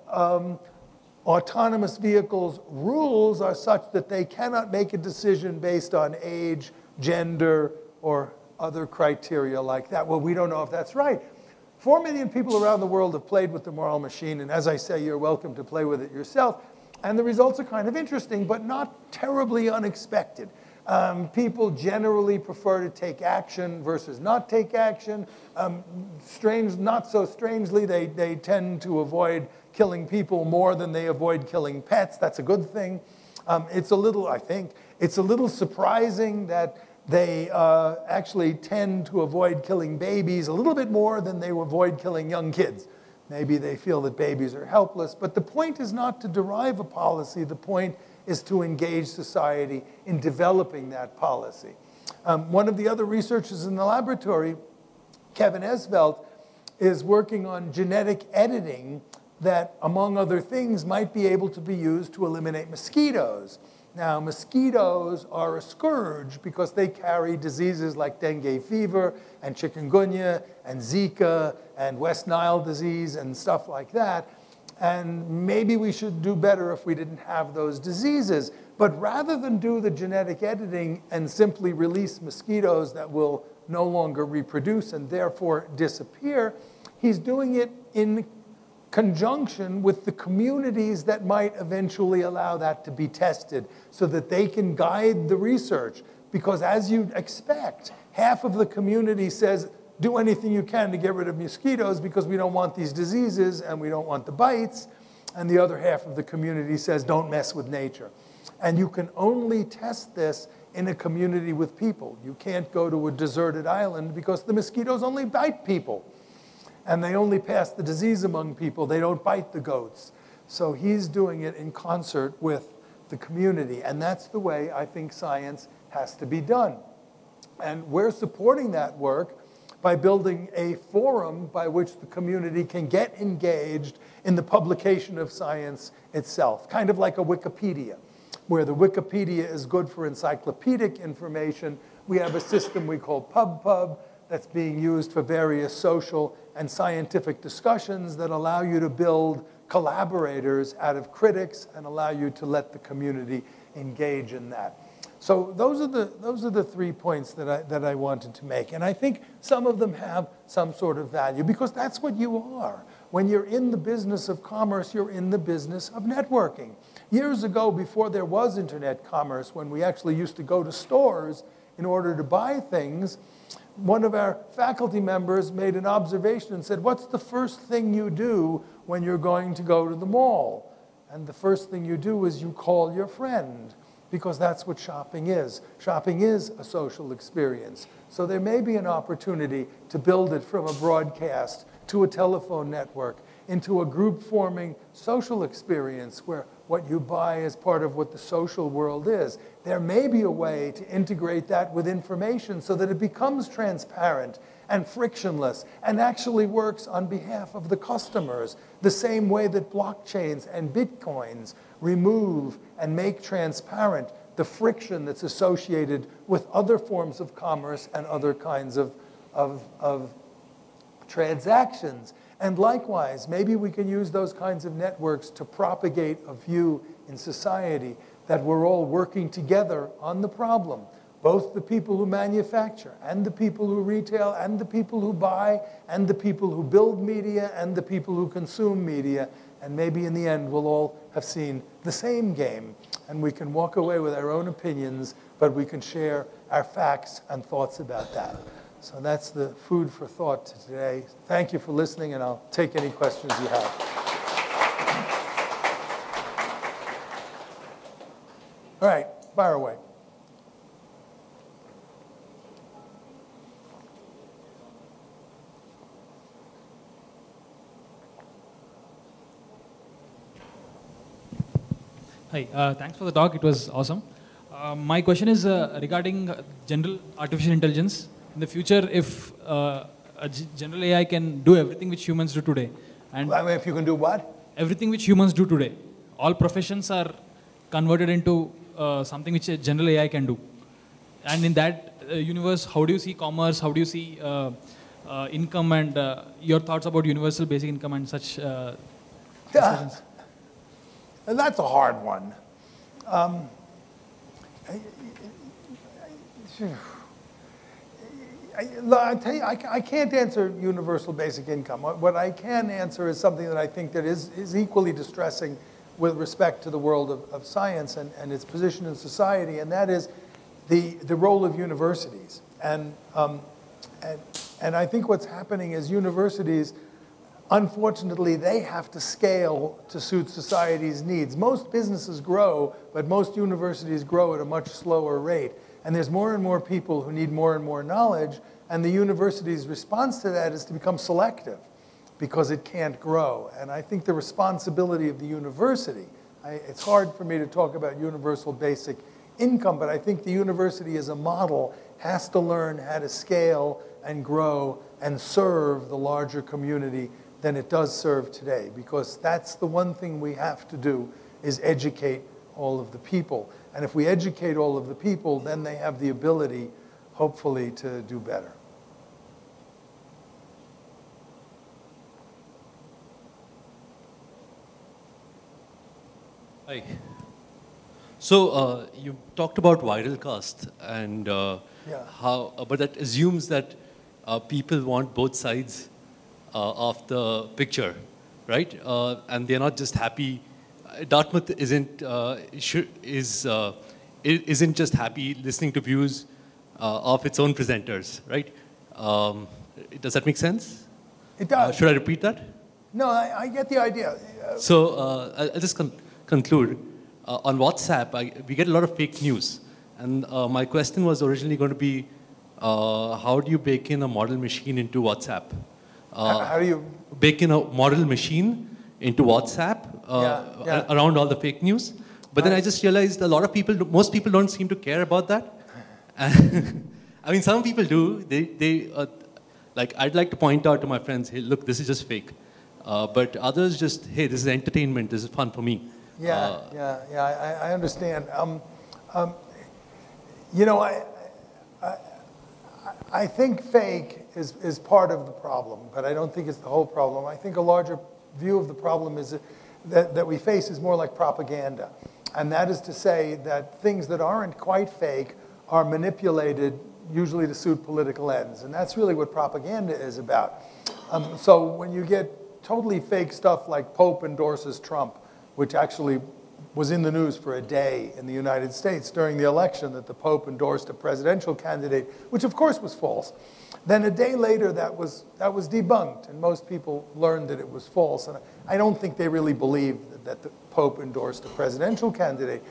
autonomous vehicles rules are such that they cannot make a decision based on age, gender, or other criteria like that. Well, we don't know if that's right. 4 million people around the world have played with the moral machine, and as I say, you're welcome to play with it yourself. And the results are kind of interesting, but not terribly unexpected. People generally prefer to take action versus not take action. Not so strangely, they tend to avoid killing people more than they avoid killing pets. That's a good thing. It's a little, I think, it's a little surprising that they actually tend to avoid killing babies a little bit more than they avoid killing young kids. Maybe they feel that babies are helpless. But the point is not to derive a policy. The point is to engage society in developing that policy. One of the other researchers in the laboratory, Kevin Esvelt, is working on genetic editing that, among other things, might be able to be used to eliminate mosquitoes. Now, mosquitoes are a scourge because they carry diseases like dengue fever and chikungunya and Zika and West Nile disease and stuff like that. And maybe we should do better if we didn't have those diseases. But rather than do the genetic editing and simply release mosquitoes that will no longer reproduce and therefore disappear, he's doing it in conjunction with the communities that might eventually allow that to be tested so that they can guide the research. Because as you'd expect, half of the community says, do anything you can to get rid of mosquitoes because we don't want these diseases and we don't want the bites. And the other half of the community says, don't mess with nature. And you can only test this in a community with people. You can't go to a deserted island because the mosquitoes only bite people. And they only pass the disease among people. They don't bite the goats. So he's doing it in concert with the community. And that's the way I think science has to be done. And we're supporting that work by building a forum by which the community can get engaged in the publication of science itself, kind of like a Wikipedia, where the Wikipedia is good for encyclopedic information. We have a system we call PubPub that's being used for various social and scientific discussions that allow you to build collaborators out of critics and allow you to let the community engage in that. So those are the 3 points that I wanted to make. And I think some of them have some sort of value because that's what you are. When you're in the business of commerce, you're in the business of networking. Years ago, before there was internet commerce, when we actually used to go to stores in order to buy things, one of our faculty members made an observation and said, what's the first thing you do when you're going to go to the mall? And the first thing you do is you call your friend, because that's what shopping is. Shopping is a social experience. So there may be an opportunity to build it from a broadcast to a telephone network into a group-forming social experience where what you buy is part of what the social world is. There may be a way to integrate that with information so that it becomes transparent and frictionless and actually works on behalf of the customers, the same way that blockchains and bitcoins remove and make transparent the friction that's associated with other forms of commerce and other kinds of transactions. And likewise, maybe we can use those kinds of networks to propagate a view in society that we're all working together on the problem. Both the people who manufacture, and the people who retail, and the people who buy, and the people who build media, and the people who consume media. And maybe in the end, we'll all have seen the same game. And we can walk away with our own opinions, but we can share our facts and thoughts about that. So that's the food for thought today. Thank you for listening, and I'll take any questions you have. All right, fire away. Hi, thanks for the talk. It was awesome. My question is regarding general artificial intelligence. In the future, if a general AI can do everything which humans do today, and I mean, if you can do what? Everything which humans do today, all professions are converted into something which a general AI can do. And in that universe, how do you see commerce? How do you see income and your thoughts about universal basic income and such discussions? And that's a hard one. I tell you, I can't answer universal basic income. What I can answer is something that I think that is equally distressing with respect to the world of science and its position in society, and that is the role of universities. And I think what's happening is universities, unfortunately, they have to scale to suit society's needs. Most businesses grow, but most universities grow at a much slower rate. And there's more and more people who need more and more knowledge, and the university's response to that is to become selective because it can't grow. And I think the responsibility of the university, it's hard for me to talk about universal basic income, but I think the university as a model has to learn how to scale and grow and serve the larger community than it does serve today, because that's the one thing we have to do, is educate all of the people. And if we educate all of the people, then they have the ability, hopefully, to do better. Hi. So you talked about viral cast and how, but that assumes that people want both sides of the picture, right? And they're not just happy. Dartmouth isn't just happy listening to views of its own presenters, right? Does that make sense? It does. Should I repeat that? No, I get the idea. So I'll just conclude. On WhatsApp, we get a lot of fake news. And my question was originally going to be, how do you bake in a model machine into WhatsApp? How do you? Bake in a model machine into WhatsApp around all the fake news. But then I just realized a lot of people, most people don't seem to care about that. I mean, some people do. Like, I'd like to point out to my friends, hey, look, this is just fake. But others just, hey, this is entertainment, this is fun for me. I understand. You know, I think fake is part of the problem, but I don't think it's the whole problem. I think a larger view of the problem is that we face is more like propaganda. And that is to say that things that aren't quite fake are manipulated, usually to suit political ends. And that's really what propaganda is about. So when you get totally fake stuff like Pope endorses Trump, which actually was in the news for a day in the United States during the election, that the Pope endorsed a presidential candidate, which of course was false. Then a day later, that was debunked, and most people learned that it was false. And I don't think they really believe that the Pope endorsed a presidential candidate.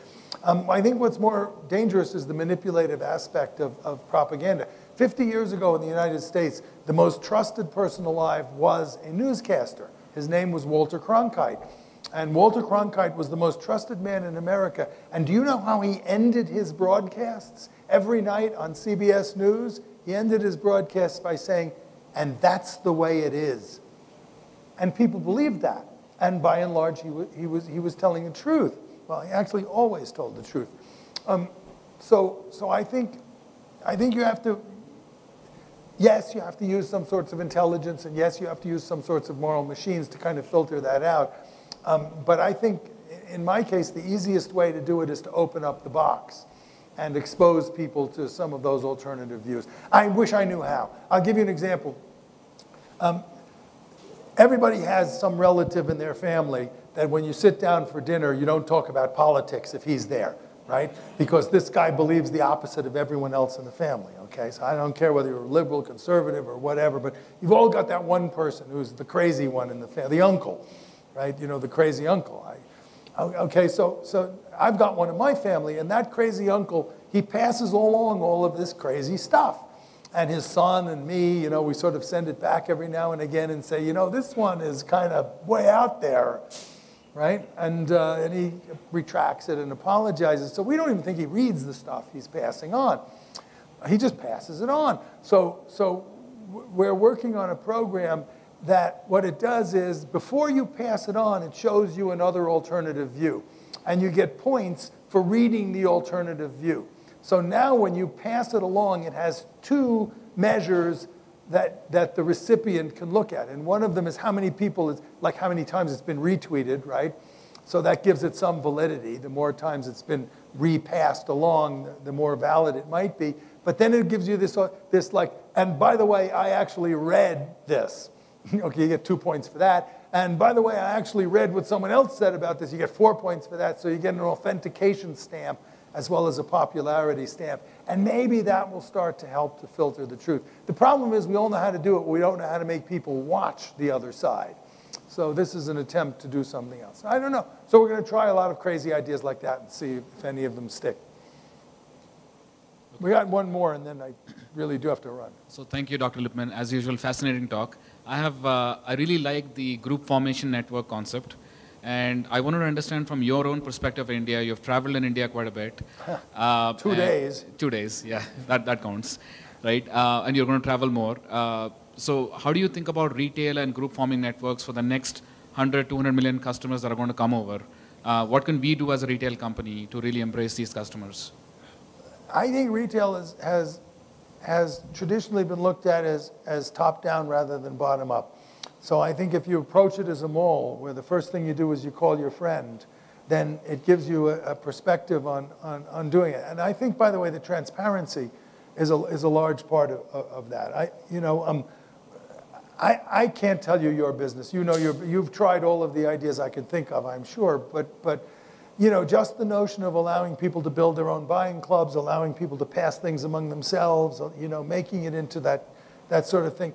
I think what's more dangerous is the manipulative aspect of propaganda. 50 years ago in the United States, the most trusted person alive was a newscaster. His name was Walter Cronkite. And Walter Cronkite was the most trusted man in America. And do you know how he ended his broadcasts? Every night on CBS News, he ended his broadcasts by saying, "And that's the way it is." And people believed that. And by and large, he was telling the truth. Well, he actually always told the truth. So I think you have to, yes, you have to use some sorts of intelligence, and yes, you have to use some sorts of moral machines to kind of filter that out. But I think, in my case, the easiest way to do it is to open up the box and expose people to some of those alternative views. I wish I knew how. I'll give you an example. Everybody has some relative in their family that when you sit down for dinner, you don't talk about politics if he's there, right? Because this guy believes the opposite of everyone else in the family, okay? So I don't care whether you're liberal, conservative, or whatever, but you've all got that one person who's the crazy one in the family, the uncle, right? You know, the crazy uncle. Okay, so I've got one in my family, and that crazy uncle, he passes along all of this crazy stuff. And his son and me, you know, we sort of send it back every now and again and say, you know, this one is kind of way out there, right? And he retracts it and apologizes. So we don't even think he reads the stuff he's passing on. He just passes it on. So we're working on a program that what it does is, before you pass it on, it shows you another alternative view. And you get points for reading the alternative view. So now when you pass it along, it has two measures that the recipient can look at. And one of them is how many people, like how many times it's been retweeted, right? So that gives it some validity. The more times it's been repassed along, the more valid it might be. But then it gives you this like, and by the way, I actually read this. Okay, you get 2 points for that. And by the way, I actually read what someone else said about this. You get 4 points for that. So you get an authentication stamp as well as a popularity stamp. And maybe that will start to help to filter the truth. The problem is we all know how to do it, but we don't know how to make people watch the other side. So this is an attempt to do something else. I don't know. So we're going to try a lot of crazy ideas like that and see if any of them stick. We got one more, and then I really do have to run. So thank you, Dr. Lippman. As usual, fascinating talk. I really like the group formation network concept. And I wanted to understand from your own perspective of India. You've traveled in India quite a bit. 2 days. 2 days, yeah, that counts, right? And you're going to travel more. So how do you think about retail and group forming networks for the next 100, 200 million customers that are going to come over? What can we do as a retail company to really embrace these customers? I think retail has traditionally been looked at as top-down rather than bottom-up. So I think if you approach it as a mall, where the first thing you do is you call your friend, then it gives you a perspective on doing it. And I think, by the way, the transparency is a large part of that. I can't tell you your business. You've tried all of the ideas I can think of, I'm sure, but just the notion of allowing people to build their own buying clubs, allowing people to pass things among themselves, making it into that sort of thing,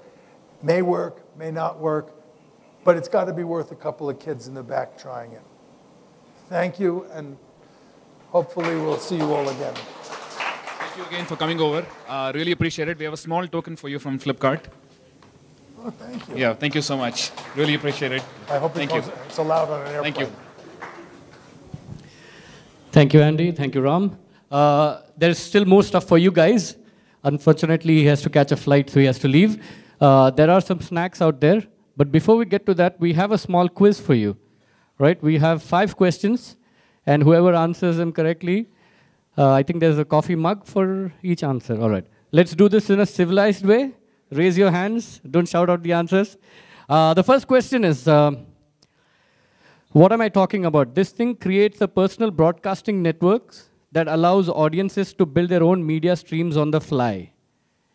may work, may not work, but it's got to be worth a couple of kids in the back trying it. Thank you, and hopefully we'll see you all again. Thank you again for coming over. Really appreciate it. We have a small token for you from Flipkart. Oh, thank you. Yeah, thank you so much. Really appreciate it. I hope it's allowed on an airplane. Thank you. Thank you, Andy. Thank you, Ram. There's still more stuff for you guys. Unfortunately, he has to catch a flight, so he has to leave. There are some snacks out there. But before we get to that, we have a small quiz for you. Right? We have 5 questions, and whoever answers them correctly, I think there's a coffee mug for each answer. All right. Let's do this in a civilized way. Raise your hands. Don't shout out the answers. The first question is, what am I talking about? This thing creates a personal broadcasting networks that allows audiences to build their own media streams on the fly.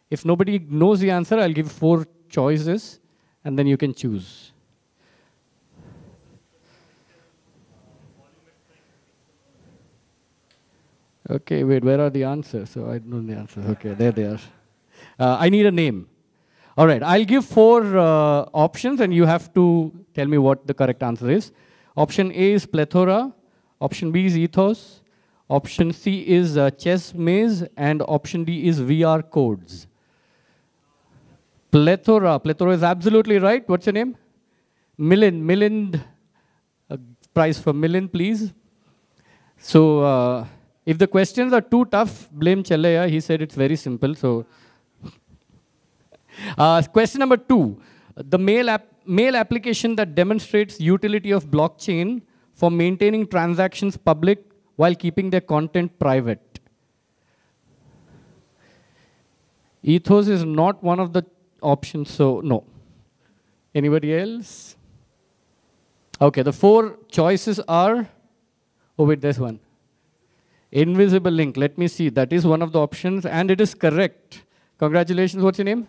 If nobody knows the answer, I'll give 4 choices, and then you can choose. Okay, wait, where are the answers? So I don't know the answers. Okay, there they are. I need a name. All right, I'll give 4 options, and you have to tell me what the correct answer is. Option A is plethora. Option B is ethos. Option C is chess maze. And option D is VR codes. Plethora. Plethora is absolutely right. What's your name? Milind. Prize for Milind, please. So, if the questions are too tough, blame Chellaya. He said it's very simple. So, question number 2. The mail application that demonstrates utility of blockchain for maintaining transactions public while keeping their content private. Ethos is not one of the options, so no. Anybody else? Okay, the 4 choices are, oh wait, there's one. Invisible link, let me see. That is one of the options, and it is correct. Congratulations, what's your name?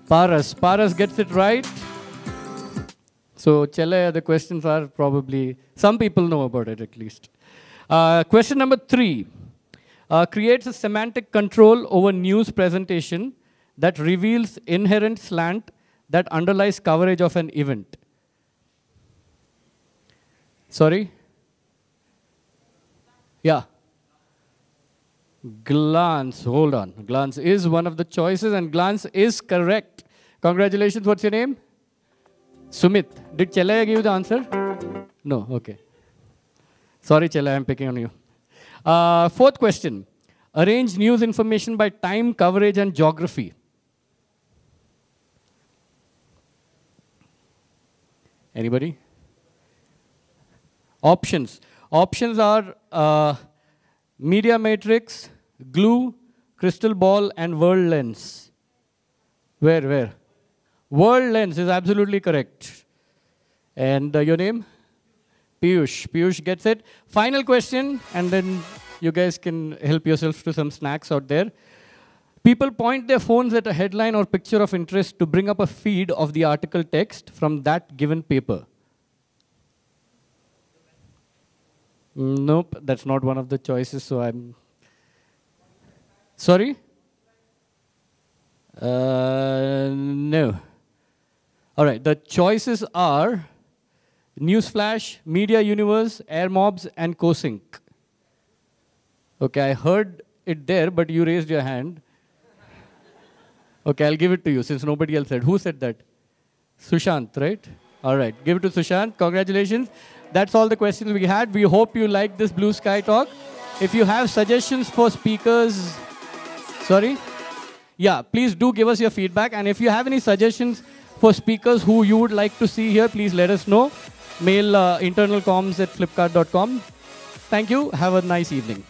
Paras. Paras gets it right. So, Chellaya, the questions are probably, some people know about it at least. Question number 3. Creates a semantic control over news presentation that reveals inherent slant that underlies coverage of an event. Sorry? Yeah. Glance, hold on. Glance is one of the choices, and glance is correct. Congratulations, what's your name? Sumit. Did Chellaya give you the answer? No, okay. Sorry, Chellaya, I'm picking on you. 4th question. Arrange news information by time, coverage, and geography. Anybody? Options. Options are media matrix, glue, crystal ball, and world lens. Where? World lens is absolutely correct. And your name? Piyush. Piyush gets it. Final question, and then you guys can help yourselves to some snacks out there. People point their phones at a headline or picture of interest to bring up a feed of the article text from that given paper. Nope, that's not one of the choices, so I'm... Sorry? No. All right, the choices are Newsflash, Media Universe, Air Mobs, and CoSync. Okay, I heard it there, but you raised your hand. Okay, I'll give it to you since nobody else said. Who said that? Sushant, right? All right, give it to Sushant. Congratulations. That's all the questions we had. We hope you liked this Blue Sky Talk. If you have suggestions for speakers, sorry? Yeah, please do give us your feedback. And if you have any suggestions for speakers who you would like to see here, please let us know. Mail internalcomms@flipkart.com. Thank you. Have a nice evening.